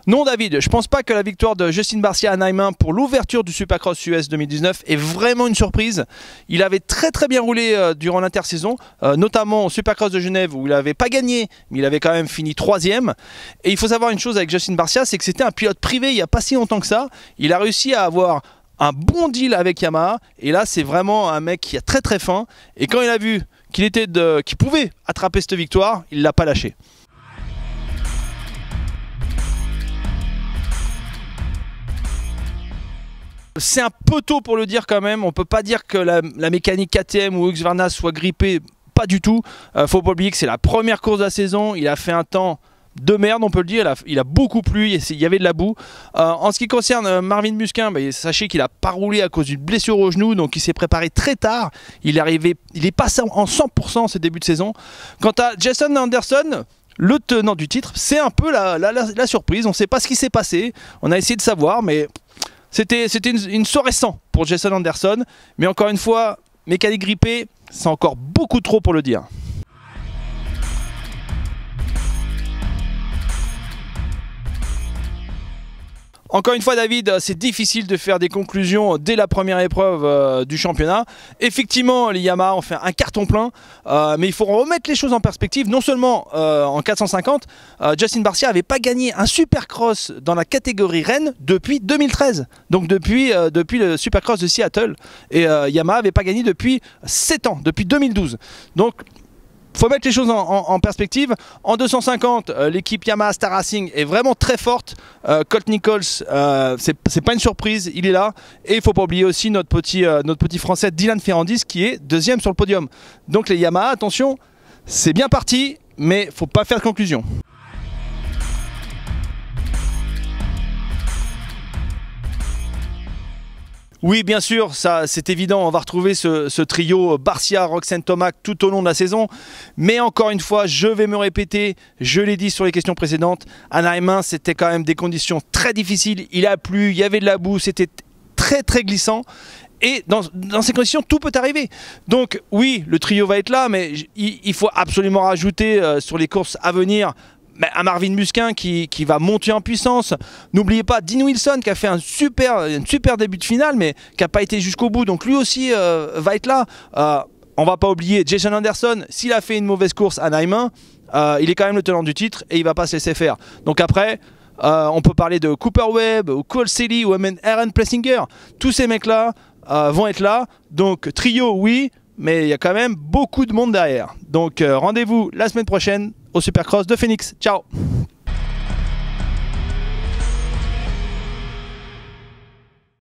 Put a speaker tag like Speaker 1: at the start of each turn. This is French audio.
Speaker 1: Non David, je pense pas que la victoire de Justin Barcia à Nijmegen pour l'ouverture du Supercross US 2019 est vraiment une surprise. Il avait très bien roulé durant l'intersaison, notamment au Supercross de Genève où il n'avait pas gagné, mais il avait quand même fini 3e. Et il faut savoir une chose avec Justin Barcia, c'est que c'était un pilote privé il n'y a pas si longtemps que ça. Il a réussi à avoir un bon deal avec Yamaha et là c'est vraiment un mec qui a très faim. Et quand il a vu qu'il pouvait attraper cette victoire, il l'a pas lâché. C'est un peu tôt pour le dire quand même, on peut pas dire que la mécanique KTM ou Husqvarna soit grippée, pas du tout. Faut pas oublier que c'est la première course de la saison, il a fait un temps de merde on peut le dire, il a beaucoup plu, il y avait de la boue. En ce qui concerne Marvin Musquin, sachez qu'il a pas roulé à cause d'une blessure au genou, donc il s'est préparé très tard, il est passé en 100% ce début de saison. Quant à Jason Anderson, le tenant du titre, c'est un peu la surprise, on ne sait pas ce qui s'est passé, on a essayé de savoir, mais c'était une soirée sans pour Jason Anderson, mais encore une fois, mécanique grippée, c'est encore beaucoup trop pour le dire. Encore une fois David, c'est difficile de faire des conclusions dès la première épreuve du championnat. Effectivement, les Yamaha ont fait un carton plein, mais il faut remettre les choses en perspective. Non seulement en 450, Justin Barcia n'avait pas gagné un Supercross dans la catégorie Rennes depuis 2013. Donc depuis le Supercross de Seattle. Et Yamaha n'avait pas gagné depuis 7 ans, depuis 2012. Donc faut mettre les choses en perspective. En 250, l'équipe Yamaha Star Racing est vraiment très forte. Colt Nichols, c'est pas une surprise, il est là. Et il ne faut pas oublier aussi notre petit français Dylan Ferrandis qui est 2e sur le podium. Donc les Yamaha, attention, c'est bien parti, mais il ne faut pas faire de conclusion. Oui, bien sûr, ça c'est évident, on va retrouver ce trio Barcia, Roczen, Tomac tout au long de la saison. Mais encore une fois, je vais me répéter, je l'ai dit sur les questions précédentes, à Nijmegen, c'était quand même des conditions très difficiles. Il a plu, il y avait de la boue, c'était très glissant. Et dans ces conditions, tout peut arriver. Donc oui, le trio va être là, mais il faut absolument rajouter sur les courses à venir un Marvin Musquin qui va monter en puissance. N'oubliez pas Dean Wilson qui a fait un super début de finale mais qui n'a pas été jusqu'au bout, donc lui aussi va être là. On va pas oublier Jason Anderson, s'il a fait une mauvaise course à Nijmegen, il est quand même le tenant du titre et il va pas se laisser faire. Donc après on peut parler de Cooper Webb ou Cole Selly ou même Aaron Plessinger, tous ces mecs là vont être là. Donc trio oui, mais il y a quand même beaucoup de monde derrière. Donc rendez-vous la semaine prochaine au Supercross de Phoenix. Ciao!